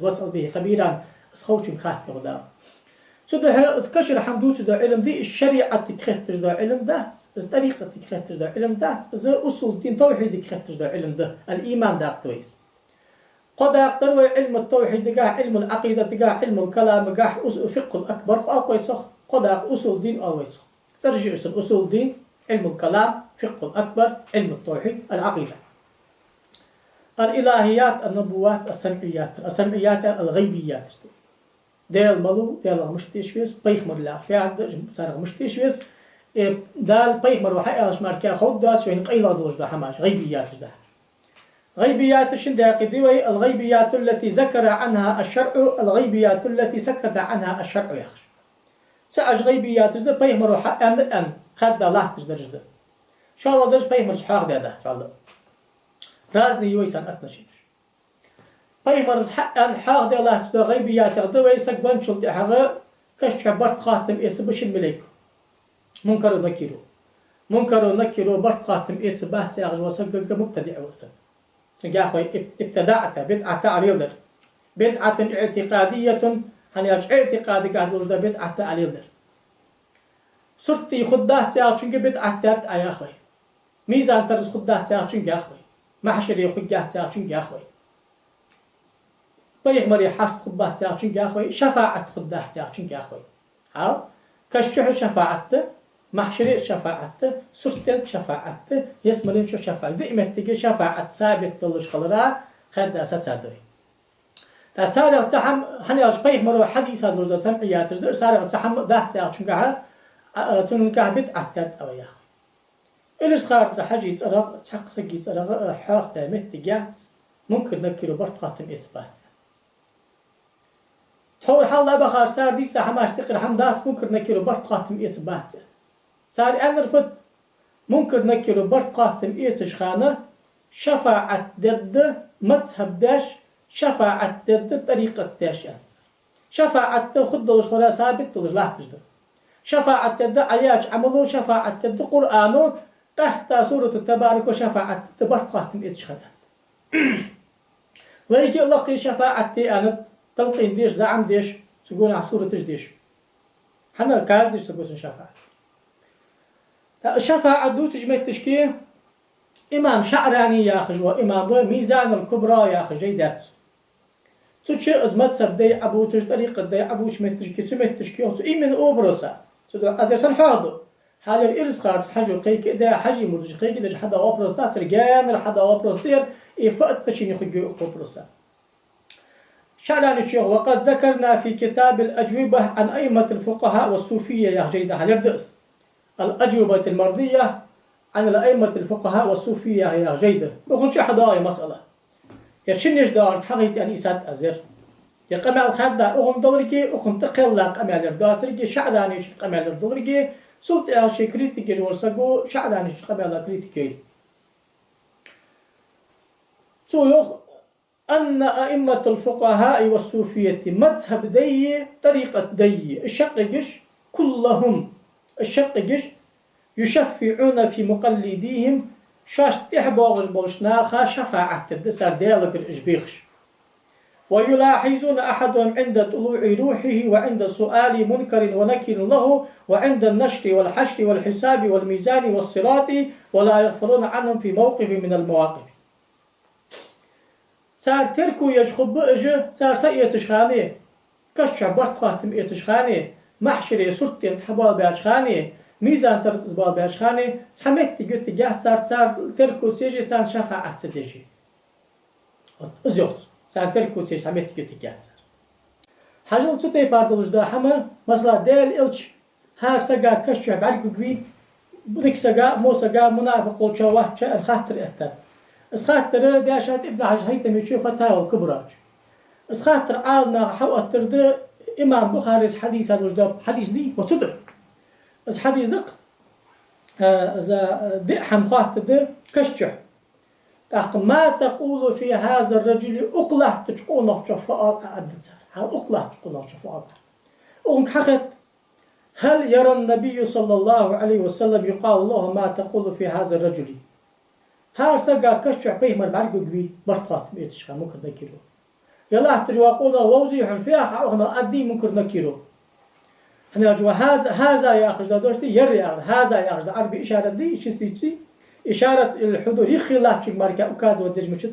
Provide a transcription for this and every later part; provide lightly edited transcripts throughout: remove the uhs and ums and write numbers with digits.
واسأل به خبيرا خوش خاطر غدا سده كشر حمدوش ده علم دي الشريعة تكختش ده علم ده الطريقة تكختش ده علم ده زي أصول الدين توحيد تكختش ده علم ده الإيمان ده كويس قد يقدر علم التوحيد ده علم العقيدة ده علم الكلام ده فقه الأكبر فأقويس قد أصول الدين أقويس ترجع أصول الدين علم الكلام فقه الأكبر علم التوحيد العقيدة الإلهيات النبوات السمعيات الغيبيات ديال ملو ديال مش تشويس بيخمر لا في عند صار مش تشويس دال بيخمر وحقاش ماركا خود داس وين قيلا دوش ده حماش غيبيات ده غيبيات الشندا قدوي الغيبيات التي ذكر عنها الشرع الغيبيات التي سكت عنها الشرع يا اخي ساج غيبيات ده بيخمر وحق ان خد الله تجدرج ده ان شاء الله درج بيخمر حق ده ان شاء الله رازني يويسان اتنشي بيمرز حقا حاق دي الله تسدو غيبيات يغدوي سقبان شلت حقا كشف برت خاتم إيس بش الملك منكر ونكرو برت خاتم إيس بحث يغج وسقق مبتدع وسق يا أخوي ابتدعت بدعة عريضر بدعة اعتقادية هنياج اعتقادي قاعد وجد بدعة عريضر صرتي خداه تاع چونك بدعة تات يا أخوي ميزان ترز خداه تاع چونك يا أخوي محشر يخداه تاع چونك يا أخوي بيغمر يحاسب خباه تاعشين يا أخوي شفاعة خداه تاعشين يا أخوي ها كشح شفاعته محشر شفاعته سرتن شفاعته يسمرين شو شفاعة دائما تيجي شفاعة ثابت دلش خلرا خد أساس هذي تاريخ تحم هنياش بيغمر حديث هذا الرجل سمعيات الرجل تاريخ تحم ده تاعشين كها تنقع بدعة أو يا أخوي إلش خارج حاجة يترق تحق سجي يترق حاق دامت تجات ممكن نكيرو برتقاتم إثبات تحول حال بخار صار دي ساحة تقر حمداس ممكن نكيرو برت قاتم إثبات صار أنا رفض ممكن نكيرو برت قاتم إيتشخانة شفاعة ضد مذهب داش شفاعة ضد طريقة داش شفاعة خد دلش خلا ثابت دلش لا تجد شفاعة ضد عياج عملو شفاعة ضد قرآنو قصد سورة التبارك وشفاعة برت قاتم إيتشخانة ويجي الله شفاعة أنا تلقين ديش زعم ديش تقول على صورة ديش حنا الكاز ديش تقول شفاعة الشفاعة دو تجمع تشكي إمام شعراني ياخج وإمام ميزان الكبرى ياخج جيدات تشي أزمت سبدي أبو تج طريقة دي أبو شمت تشكي تمت تشكي وتو إيمن أوبروسا تدو أزيسان حاضر حال الإرز خارج حجو قيك ده حجي مرج قيك ده حدا أوبروس ده ترجان حدا أوبروس دير إفقد تشيني خجو أوبروسا شعران الشيخ وقد ذكرنا في كتاب الأجوبة عن أئمة الفقهاء والصوفية يا جيدة هنبدأ الأجوبة المرضية عن الأئمة الفقهاء والصوفية يا جيدة بخون شي حضايا مسألة يشنش دار حقيقة أن إسات أزر يقمع الخادة أخم دوركي أخم تقل قمع الدارتركي شعران الشيخ قمع الدوركي سلط أعشي كريتيكي جورساقو شعران الشيخ قمع الكريتيكي أن أئمة الفقهاء والصوفية مذهب دي طريقة دي الشققش كلهم الشققش يشفعون في مقلديهم شاش تحبوغش بوشناخا شفاعة الدسار ديالك الإجبيخش ويلاحظون أحدهم عند طلوع روحه وعند سؤال منكر ونكر له وعند النشر والحشر والحساب والميزان والصراط ولا يغفلون عنهم في موقف من المواقف صار تركو يجخب بأجه صار سيئتشخاني كشف برت قاتم إيتشخاني محشري سرطين حبال بأجخاني ميزان ترتزبال بأجخاني سحمت تجد تجاه صار تركو سيجي صار شفاعة تدجي أزيوت صار تركو سيجي سحمت تجد تجاه حاجل ستي باردلش دا حما مثلا ديل إلش هار سقا كشف بعلقو قوي بدك سقا مو سقا منافق والشواه شاء خاطر إهتر اسخاطر داشات ابن حجر هيثم يشوف فتاوى الكبرى اسخاطر عالنا حوقت ترد امام بخاري حديث هذا الجداب حديث دي وصدق بس حديث دق اذا دحم خاطر ده كشجح ما تقول في هذا الرجل اقلع تشقونه شفاء قعدت هل اقلع تشقونه شفاء حقت هل يرى النبي صلى الله عليه وسلم يقال الله ما تقول في هذا الرجل هار سقا كشف بيه مربعك قوي برطات بيتشخا ممكن ذكره يلا تجوا قولا ووزيح فيها حقنا أدي منكر نكيرو هنا جوا هذا يأخذ دوشتي يري هذا يأخذ عربي إشارة دي شستي إشارة الحضور يخلاف شيء ماركا أكاز ودرج مشت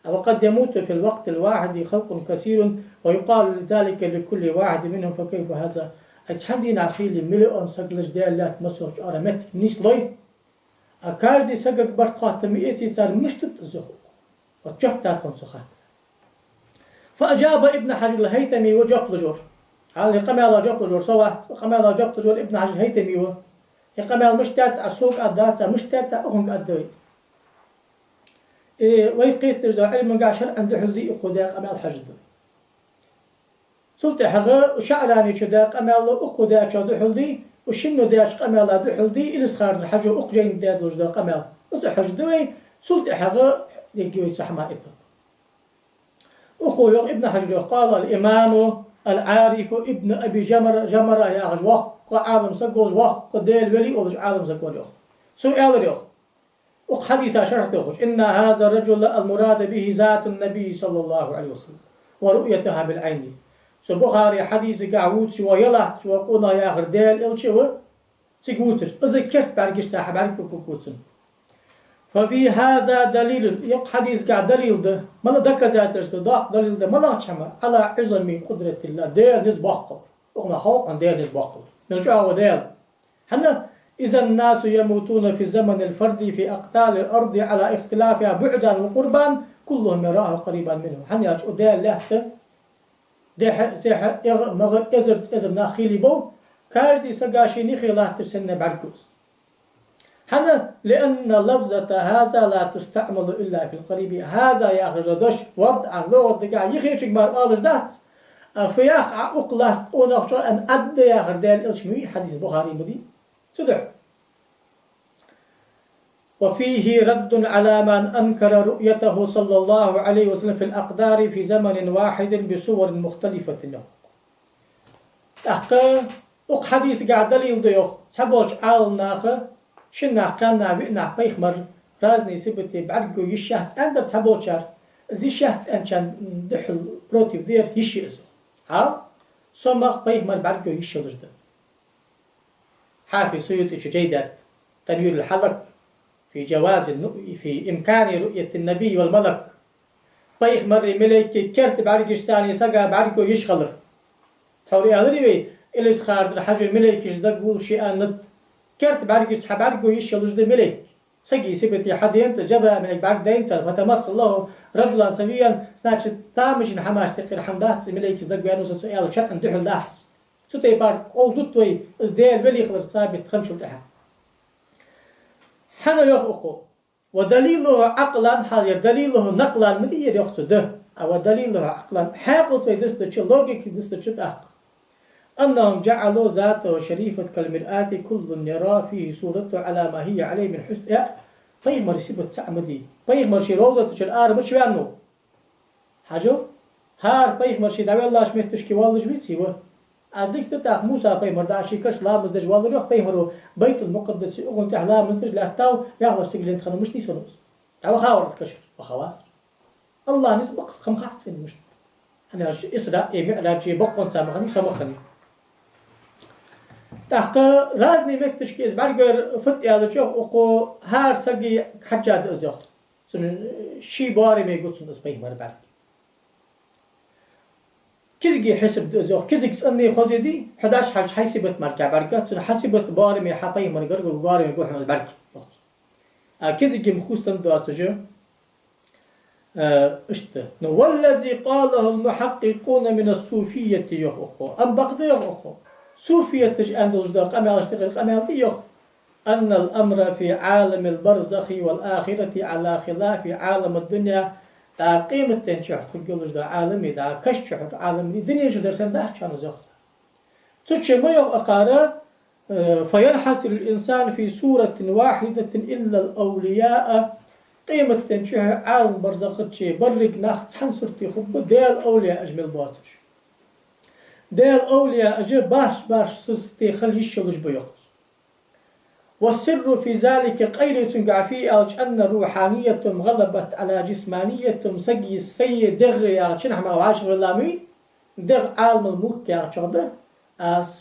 وقد يموت في الوقت الواحد خلق كثير ويقال ذلك لكل واحد منهم فكيف هذا أتحدين عقيل مليون سجل جدال لا تمسوش أرمت نيسلوي أكاد سجل برقات مئتي صار مشتت زخو وتشبتات سخات فأجاب ابن حجر الهيثمي وجاب لجور على قمة على جاب لجور سوا قمة على جاب لجور ابن حجر الهيثمي و قمة مشتت أسوق أدات مشتت أهم أدويت ويقيت تجد علم قاشر عند حلي أخذ قمة الحجر سلطة حقا شعراني كذا قمة أخذ شاد حلي وشنو داش قمة لا حلي إلس خارج الحجر أخجين داد لجدا قمة بس حجر سلطة حقا يجي سحما إبن أخوه ابن حجر قال الإمام العارف ابن أبي جمرة يا أخي وق عالم سقوز وق ديل ولي ولج عالم سقوز سؤال ريخ حديث شرحته إن هذا الرجل المراد به ذات النبي صلى الله عليه وسلم ورؤيتها بالعين بخاري حديث قعود شو يلا شو قلنا يا أخي ديل إل شو سقوتر إذا كرت بعرقش ساحب عليك كوكوتن ففي هذا دليل يق حديث قاعد دليل ده ما لا دك زاترس ضاق دليل ده ما لا تشمع على عظم قدرة الله دير نسبقه وقنا حق عن دير نسبقه نرجع ودير حنا إذا الناس يموتون في زمن الفرد في أقطار الأرض على اختلافها بعدا وقربا كلهم يراه قريبا منه حنا يرجع دير لهته ده سيح مغر إزر ناخيلي بو كاجدي سقاشيني خلاف تسنة بعركوس هذا لأن لفظة هذا لا تستعمل إلا في القريب هذا يأخذ دش وضع لغة دقاء يخيش كبار آلش دات فياخ أقلة ونخشى أن أدى يأخذ ديال الشموي حديث البخاري مدي سدع وفيه رد على من أنكر رؤيته صلى الله عليه وسلم في الأقدار في زمن واحد بصور مختلفة له تحقى حديث قاعد دليل ديوخ تبولج عال ناخه شنا قلنا بينا بيخمر رازني سبتي بعرقو يشهت أندر تبولشار زي شهت أنشان دحل بروتي بدير يشي أزو ها سوما بيخمر بعرقو يشي لجدا حافي سيوتي جيدات تنوير الحلق في جواز في إمكان رؤية النبي والملك بيخمر ملكي كرت بعرقش ثاني سقا بعرقو يشخلر توري أهلي إليس خارد الحجر ملكي جدقو شيئا ند كرت بعرقش حبعرقو يشي لجدا ملك سقي سبتي حدين تجبر من بعد دين فتمس الله رجلا سويا سناتش تامش حماش تقير حمدات ملك جدقو يعني سؤال شرط أن تحل لاحظ سوتي بار أولدوتوي إزدير بلي خلر ثابت خمش وتحا حنا يخوقو ودليله عقلا حال دليله نقلا من إيه يخص ده أو دليله عقلا حاقل في دستة لوجيك دستة أحق أنهم جعلوا ذاته شريفة كالمرآة كل يرى فيه صورته على ما هي عليه من حسن يا طيب مرسيبة تعمدي طيب مرشي روزة تشل مش بيانو حاجو هار طيب مرشي دعوة الله شميت تشكي والله جبيت سيوه أديك تتاق موسى طيب مرداشي كش لا مزدج والله روح طيب مرو بيت المقدس وانت لا مزدج لا تاو يا اشتغل انت خنو مش نيس ونوس تعالوا خاورس كشر وخواص الله نسبق خم خاص مش أنا إسراء معراج بقون سامخني سامخني تحت رازني مكتشكي إزبارجر فت يا شيخ وقو هار سقي حجاد أزيخ شي باري ما يقول سن اسبين مر بعد كيزجي حسب أزيخ كيزك سأني خزيدي 11 حاج حسبت مركع بركات سن حسبت باري ما حقي من قرق باري يقول حمد بركي كيزجي مخوستن دواسجو اشته والذي قاله المحققون من الصوفية يخو أم بقدي يخو صوفية تجأن دلجدق أم يشتغل أم يطيخ أن الأمر في عالم البرزخ والآخرة على خلاف عالم الدنيا دا قيمة تنشح تقول دا عالمي دا كشف عالمي الدنيا جدر سنده كان زخصة تشي ما يقارا فينحصر الإنسان في صورة واحدة إلا الأولياء قيمة تنشح عالم برزخ تشي برق ناخت حنصرتي خب ديال أولياء أجمل باطش ديال أولياء أجي باش سوستي خلي الشغل بيخص والسر في ذلك قيل قعفي ألج أن روحانية غلبت على جسمانية سجي السيد دغ يا شنح ما وعاشر اللامي دغ عالم الملك يا شرده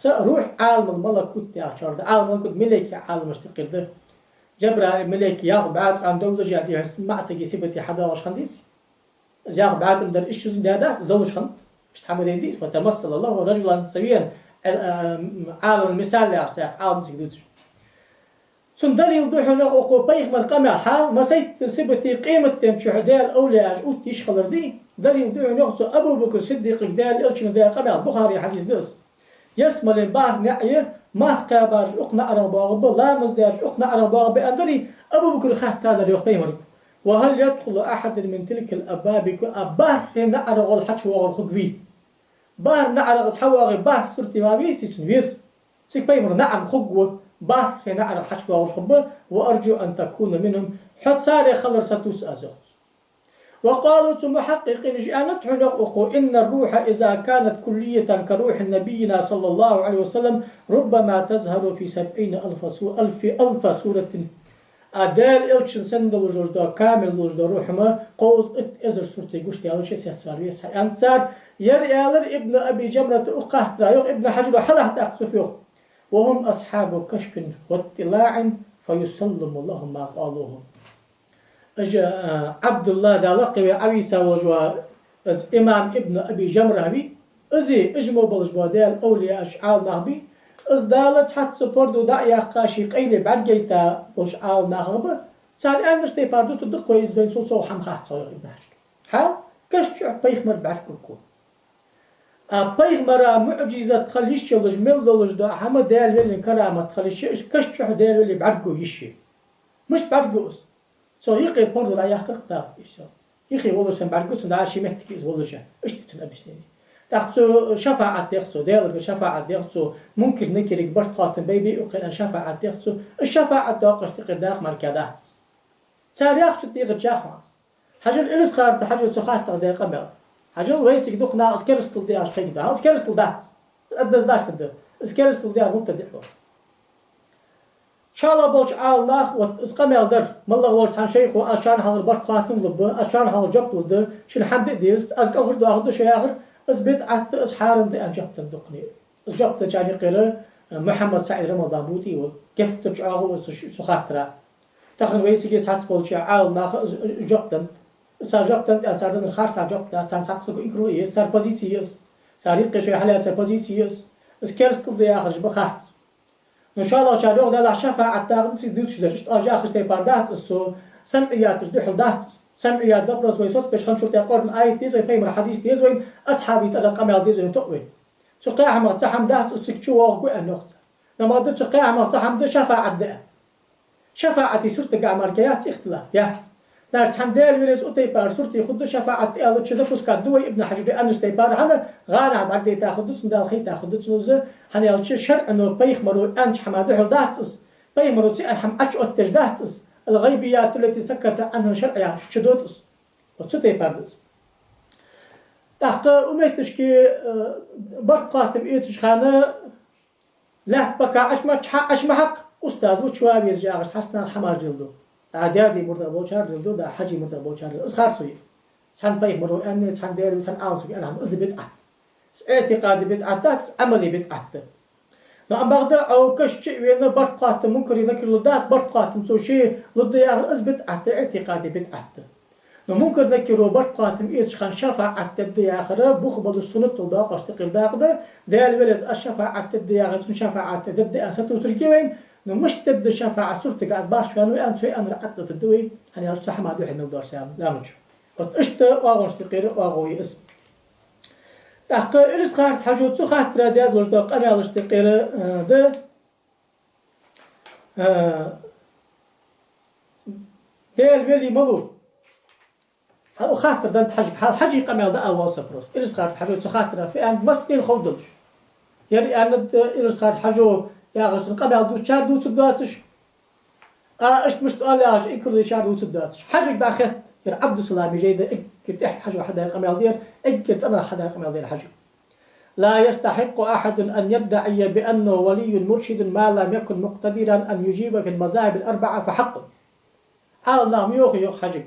روح عالم الملكوت يا شرده عالم الملكوت ملك عالم مستقر ده جبر ملك ياخ بعد عن دولة جادي مع سجي سبتي حدا وش خنديس ياخ بعد من در إيش ده داس دولة خند استحمل يديس وتمثل الله رجلا سويا عالم المثال يا سيح عالم سجدوش سن دليل دوحنا أقو بيخ مرقمة حال ما سيت سبتي قيمة تمشي حدال أولاج أوت يشخلر دي دليل دوحنا أقصو أبو بكر صديق دال إلشن دال قمع البخاري حديث دوس يسمى بار نعيه ما في قابر أقنع رباغ لا مزداج أقنع رباغ بأندري أبو بكر خات هذا اليوم بيمر وهل يدخل أحد من تلك الأباب أبار نعرغ الحش والخقوي بار نعرغ حواغي بار سرتي ما بيستي تنويس سيك بيمر نعم خقوة بار نعرغ حش والخقوة وأرجو أن تكون منهم حد ساري خلر ستوس أزغ وقالوا محقق جاءنت حنقق إن الروح إذا كانت كلية كروح نبينا صلى الله عليه وسلم ربما تظهر في 70,000 سورة أدال إلشن سند الوجود كامل الوجود روح ما قوز إزر سورة قشتي على شيء سيسواليه أنصار يرئالر ابن أبي جمرة أقهت رايق ابن حجر حلحت أقصفيه وهم أصحاب كشف واطلاع فيسلم الله ما قالوهم عبد الله دالقي عيسى وجوا إمام ابن أبي جمرة بي أزي إجمو بلجوا دال أولياء أشعال نهبي أز دالت حتى سبوردو دعيا قاشي قيلي بعد جيتا أشعال نهبي صار أندرستي باردو تدق كويس بين سوسو حمخات صويغ ابن حجر حال كشف بيخمر بعد كلكو بيخمر معجزة تخليش يلج ميل دولج دا حما دال ولي كرامة تخليش كشف دال ولي بعد كو يشي مش بعد كوس سو يقي بوردو لا يحقق دا يقي ولوسن بعرقوسن دا شي محتكيز ولوشا اشتتن ابسنيني تاخذ شفاعة تاخذ ديالك شفاعة تاخذ ممكن نكرك باش قاتن بيبي وقنا شفاعة تاخذ الشفاعة تاقش تقداق مركادات صار ياخذ ديق جاخواس حاجه الالس خارت حاجه سخات تقداق قبل حاجه ويسك دقنا اسكرستل دي اش قيدا اسكرستل دات ادز داش تد اسكرستل دي مبتدئ شالا بولش عال ناخ واسقمل در مالله ورس عن شيخ واشان هذا البرد قاتم لب اشان هذا جبل ده شن حمد ديست از قهر دو اخذ شي اخر از بدعه اصحار دي انجبت الدقني از جبت جاني قيله محمد سعيد رمضان بوتي وكيف ترجعه سخاترا تاخذ ويسيجي حسب بولش عال ناخ جبت ساجبت صار الخار ساجبت سان ساقسو انكرو يس صار بوزيسيوس صار يقشي حلا صار بوزيسيوس از كيرستل دي اخر بخافت إن شاء الله شادوغ دا شفاعة تاغدس يدوش درشت أرجع خشتي باردات السو سمعيات جدحل دات سمعيات دبرز ويسوس بيش خنشور تاقورن آية ديزوي بيمر حديث ديزوي أصحابي تلقى قمال ديزوي تقوين سقيا ما تصحم دات استكشو وقوي النقطة لما دت سقيا ما صحم ده شفاعة ده شفاعة سورة قامركيات اختلاف يات ناس حمدال ويلز أوتي بار سورة خد شفاعة ألو تشدفوس كدوي ابن حجر أنس تيبار هذا غانا بعد دي تاخد سندال خي تاخد سنوز هني ألش شرع إنه بيخمروا أنش حماده حلداتس بيخمروا سي أنحم أش أتجداتس الغيبيات التي سكت عنها شرع شدوتس وتسوتي باردس تحت أميتش كي برقاتم إيتش خانة لا بكا أشمحق أستاذ وشوابي يزجاغش حسنا حمار جلدو عادي مرتبط بوشار جلدو دا حجي مرتبط بوشار إصغار سوي سان بيخ مرو أني سان دير سان آنسوي أنا هم أصدي بدعة اعتقاد بدعة تاكس عملي بدعة نعم بغدا أو كش شيء وين برقات ممكن ينكر للداس برقات مسوي شيء ضد ياخر أز بدعة اعتقاد بدعة ممكن ذكروا برقات إيش خان شفاعة تبدي آخر بخبل السنة الضاق أشتغل داقدة ده الولز الشفاعة تبدي آخر شفاعة تبدي أساتو تركيوين مش تبدي شفاعة صورتك قاعد باش فانو أن شيء أنا رأت تدوي هني أرسح ما دوحي من الدار سام لا مش وتشت واغون استقير واغوي اسم تحقق إلس خارج حاجات سو خاطر داد لوج داق أنا استقير ده ده الولي ملول هذا خاطر ده حاجي قمل ده الوصف روس إلس خارج حاجات سو خاطر في أن مسكين خودلش يعني أنا إلس خارج حاجو يا غسل قبل دو شهر دو تداتش اشت مش قال يا اش كل شهر دو تداتش حاجه داخل عبد السلام جيد كنت حاجه واحده قمل دير كنت انا حدا قمل دير حاجه لا يستحق أحد أن يدعي بأنه ولي مرشد ما لم يكن مقتدرا أن يجيب في المذاهب الأربعة فحق. حال نعم يوخ حجك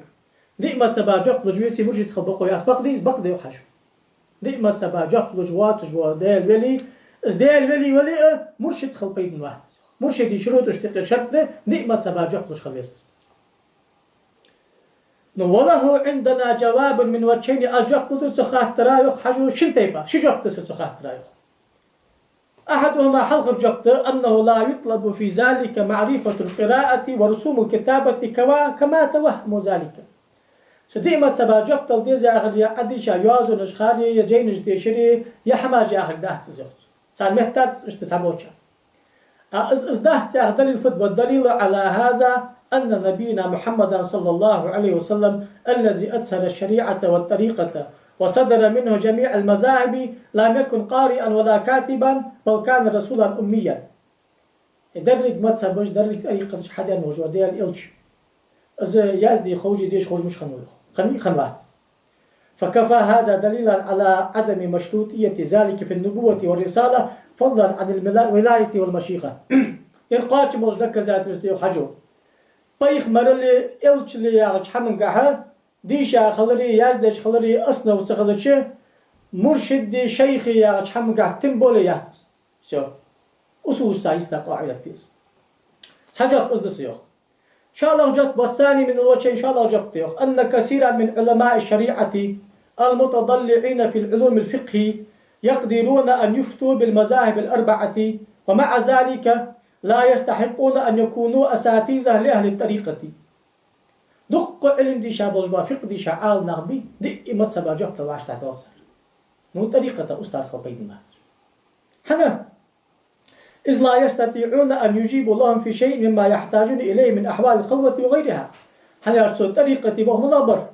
دئمة سباجق لجويسي مرشد خلبقو يسبق ديز بق ديو حجو دئمة سباجق لجوات جوا ديل ولي ديل ولي مرشد خلبيد واحد مرشد شروط اشتقر شرط دئمة سباجق لج خليس. وله عندنا جواب من وجهين الجقد سخات ترايخ حجو شنتيبا شجقد سخات ترايخ. أحدهما حلق الجقد أنه لا يطلب في ذلك معرفة القراءة ورسوم الكتابة كما توهم ذلك. سديمة سبا جقد الديزي أغل يعديشا يوازو نشخاري يجينش ديشري يحماج أغل داحت زوت سان محتاج اشتسابوشا ازداحت أغدل الفد والدليل على هذا أن نبينا محمد صلى الله عليه وسلم الذي أسهر الشريعة والطريقة وصدر منه جميع المذاهب لم يكن قارئا ولا كاتبا بل كان رسولا أميا. درج مذهبش درج طريقة حدا موجود ديال إلش إذ يازدي خوجي ديش خوج مش خنوات فكفى هذا دليلا على عدم مشروطية ذلك في النبوة والرسالة فضلا عن الولاية والمشيخة. إرقاش موجودك ذات رسديو حجو بايخ مرلي إلش اللي ياغش حمن قاها ديشا خلري يازدش خلري أصنا وسخلرش مرشد دي شيخي ياغش حمن قاه تنبولي ياتس سو أصول السايستا قاعدة فيس سجاب أصدس يوخ شاء الله جت والثاني من الوجه إن شاء الله جبت يوخ أن كثيرا من علماء الشريعة المتضلعين في العلوم الفقه يقدرون أن يفتوا بالمذاهب الأربعة ومع ذلك لا يستحقون أن يكونوا أساتذة لأهل الطريقة. دق علم دي شابوجبا فقه دي شعال نغبي دي إمت سبا جبت الواش تحت وصر مو طريقة أستاذ خلقين الناس حنا إذ لا يستطيعون أن يجيبوا لهم في شيء مما يحتاجون إليه من أحوال الخلوة وغيرها. حنا يرسل طريقة بهم الأبر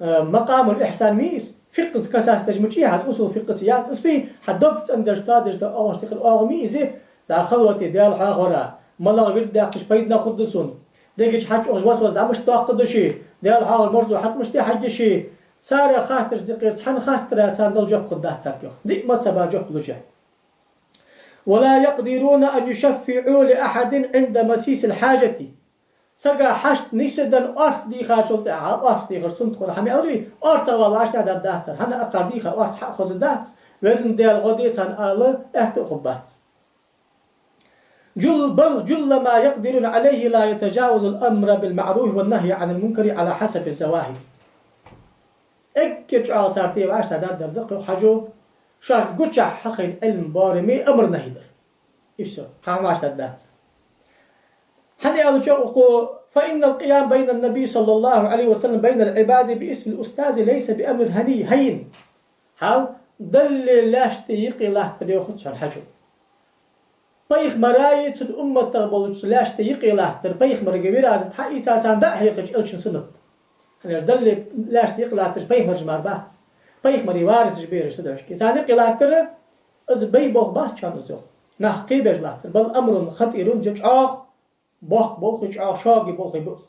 مقام الإحسان ميس فقه كساس تجمعيها أصول فقه سيات اسمي حدوك أندرشتادش دا أوش تخل أغميزي دا خلوة ديال حاغرا ملا غير دا قش بيدنا خدسون ديكش حاج أوش وسوس دا مش تاقدشي ديال حاغر مرزو حت مش دي حجشي سارة خاطر دقيقة حن خاطر ساندل جوب خدات سارتيو دي ما تبا جوب لجاه. ولا يقدرون أن يشفعوا لأحد عند مسيس الحاجة سجى حشت نسدا أرث دي خاشلت أرث دي خرسنت خور حمي أدري أرث والله أشتى دات سر هنا أقدي خ أرث حق خذ دات وزن ديال غدي سان آله إحت خبات جل ما يقدرون عليه لا يتجاوز الأمر بالمعروف والنهي عن المنكر على حسب الزواهر. إكش عاصرتي وأشتى دات دردق حجو شاش قلت حقين علم بارمي أمر نهيدر إيش هم أشتى دات هني أقول فإن القيام بين النبي صلى الله عليه وسلم بين العباد باسم الأستاذ ليس بأمر هين هل دل لاش تيقي لا تريخد شان حجو بيخ مرايت الأمة تقبل لاش تيقي لا تر بيخ مرجبير عز حقي تاسان ده هيخش إلش سنت هني دل لاش تيقي لا تر بيخ مرجمار بات بيخ مري وارث جبير شدوش كيسان يقي لا تر إز بي بوخ بات شان زو نحقي بيج لا تر بل أمر خطير جمع بوخ بوخ شاقي بوخ بوس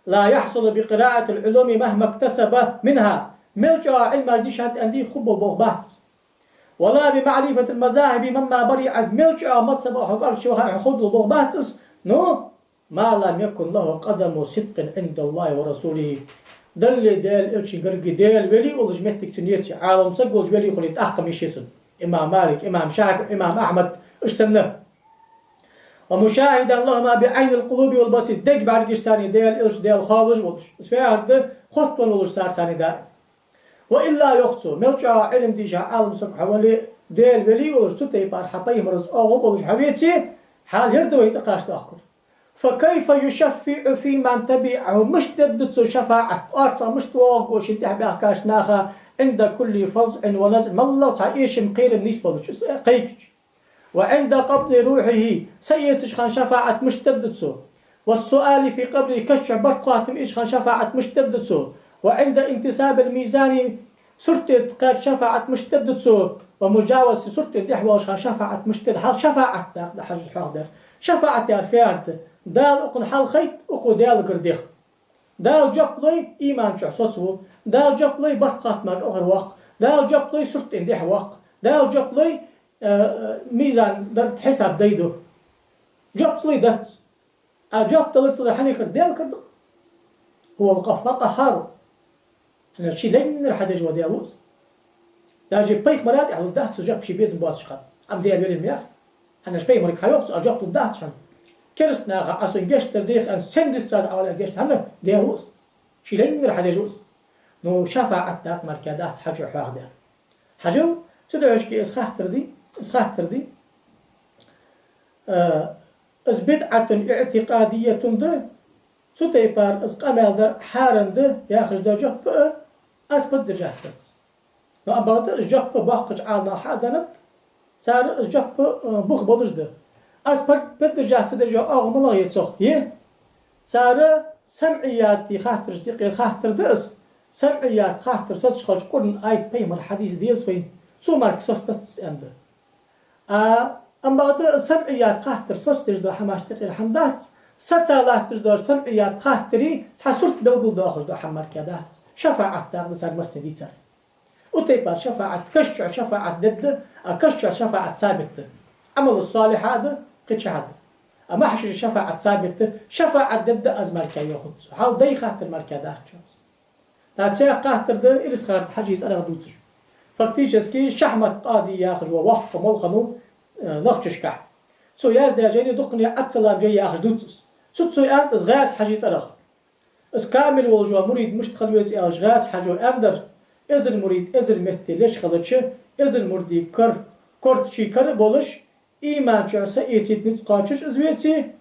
لا يحصل بقراءة العلوم مهما اكتسب منها ملجأ علم ديشات أندي خب بوخبات ولا بمعرفة المذاهب مما بريء ملجأ متصب حقار شوها خد بوخبات نو ما لم يكن له قدم صدق عند الله ورسوله دل ديل إلشي قرقي ديل ولي ولج متك تنيتي عالم سقوج ولي خليت أحكم يشيسن إمام مالك إمام شافعي إمام أحمد اشتنه ومشاهدا لهما بعين القلوب والبصير دق بعد قش ثاني ديل إلش ديل خالج ولش اسمها هذا خطوة ولش صار ثاني دائم وإلا يخصو ملجأ علم ديجا عالم سك حوالي ديل ولي ولش ستة بار حبيه مرز أغو ولش حبيتي حال يردو يتقاش تأخر فكيف يشفع في من تبعه مش تدتسو شفاعة أرطى مش تواق وشنتح بأحكاش ناخا عند كل فظع ونزع ما الله تعيش مقير النسبة قيك وعند قبض روحه سيتش خان شفاعة مش تبدتسو والسؤال في قبره كشف برقاتم إيش خان شفاعة مش تبدتسو وعند انتساب الميزان سرت قاد شفاعة مش تبدتسو ومجاوز سرت دحوة خان شفاعة مش تبدتسو شفاعة تاخد حاجة حاضر شفاعة تعرفيارت دال أقن حال خيط أقو دال قرديخ دال جبلي إيمان شح صوصو دال جبلي برقات ماك أغر واق دال جبلي سرت اندح واق دال جبلي ميزان درت حساب ديدو جبلي دت جب تلصق حنيخر دال كرد هو القفاق هارو أنا شيء لين الحدج وديالوس داجي بيخ مرات على الدهت جب شي بيز بواتشخان أم ديال بيل المياه أنا شبي مريك حيوقت أجب الدهت شان كرسنا عصون جشت ترديخ أن سندستراز أول جشت هلا ديالوس شيء لين الحدجوس نو شفاعة تاق مركادات حجو حواق ديال حجو سدعوش كي إسخاح تردي إز بدعة اعتقادية ده ستيبار إز قمال در حارن ده ياخش ده جب أسبد درجات نو أبغت إز جب باقج عالنا حادنت صار إز جب بوخ بولش ده أسبد بدرجات درجة أغملا يتصخ صار سمعياتي خاطر جديقي خاطر دأس سمعيات خاطر صوتش خلش قرن آيت بيمر حديث ديز فين سو مارك سوستتس أنده أما بعد سمعيات خاطر سوستش دو حماشتقي الحمدات ستالات تجدور سمعيات خاطري تحسرت بلغل داخل دو حمار كادات شفاعة داخل صار مستدي صار وتيبار شفاعة كشع شفاعة ضد كشع شفاعة ثابت عمل الصالح هذا قد هذا أما حش شفاعة ثابت شفاعة ضد أزمال كي ياخذ حال دي خاطر مركادات شخص تاتسيا خاطر ده إرس خاطر حجيز أنا غدوتش فكتيش اسكي شحمة قاضي ياخذ ووقف ملخنو نخشش كح سو ياز ده جاي دقني أتصل جاي ياخذ دوتس سو أنت غاس حجيز أرخ اس كامل والجوا مريد مش تخلويس غاس حجو أندر إزر مريد إزر مهتي ليش خلتش إزر مردي كرت شي كر بولش إيمان شعسا إيتيت نتقاشش إزويتي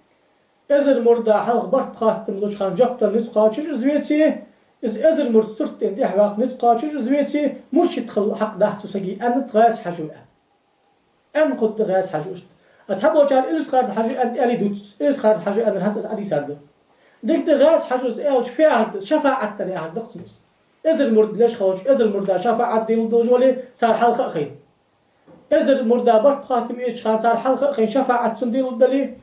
إزر مردا حلق برت خاتم لوش خان جبتا نتقاشش إزويتي إزر مرد سرتين دي حواق نتقاشش إزويتي مش يدخل حق داحتو سجي أنت غاس حجو أن قد غاس حجو أصحاب وجال إلس خارج حجو أنت ألي دوتس إلس خارج حجو أن هانس أدي سرد ديك غاس حجو إلش فيها شفاعة تاني عند دقتنس إزر مرد ليش خلش إزر مردا شفاعة ديل دوجولي صار حلقة خين إزر مردا برت خاتم إيش خان صار حلقة خين شفاعة سنديل الدلي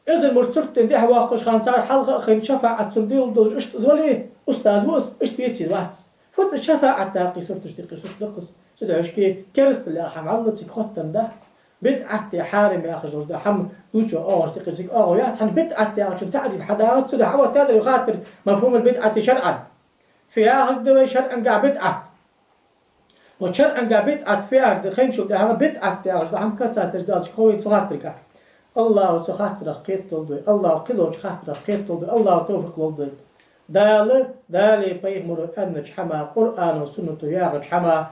إزر مرد سرتين دي حواقش خان صار حلقة خين شفاعة سنديل دوج إشت زولي أستاذ بوس إشت بيتي واحد فوت شفاعة تاقي سرتش دقي سرت دقس سدعش كي كرست اللي أحم علتك خطن دهت بدعتي حارم يا أخي جوز حم دوشو تقصيك يا تحن بدعتي عشان تعرف حداقة سدع هو تدري خاطر مفهوم البدعة شرعا فيها هالدوي شرعا قاع بدعة وشرعا قاع بدعة فيها دخين شو ده بدعة يا أخي حم كسر تجداد خوي صخاترك الله صخاتر قيت تلدي الله قلوش خاتر قيت تلدي الله توفق للدي دالي بيمر أنج حما قرآن وسنة يا حما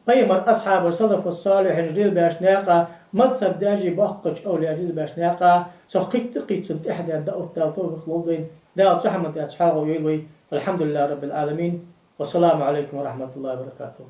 بيمر أصحاب الصدف والصالح جريل باشناقة مذهب داجي بحقج أولي جريل باشناقة سقيت قيت سنت إحدى داء التالطوف خلوضين داء صحمة أصحابه يلوي والحمد لله رب العالمين والسلام عليكم ورحمة الله وبركاته.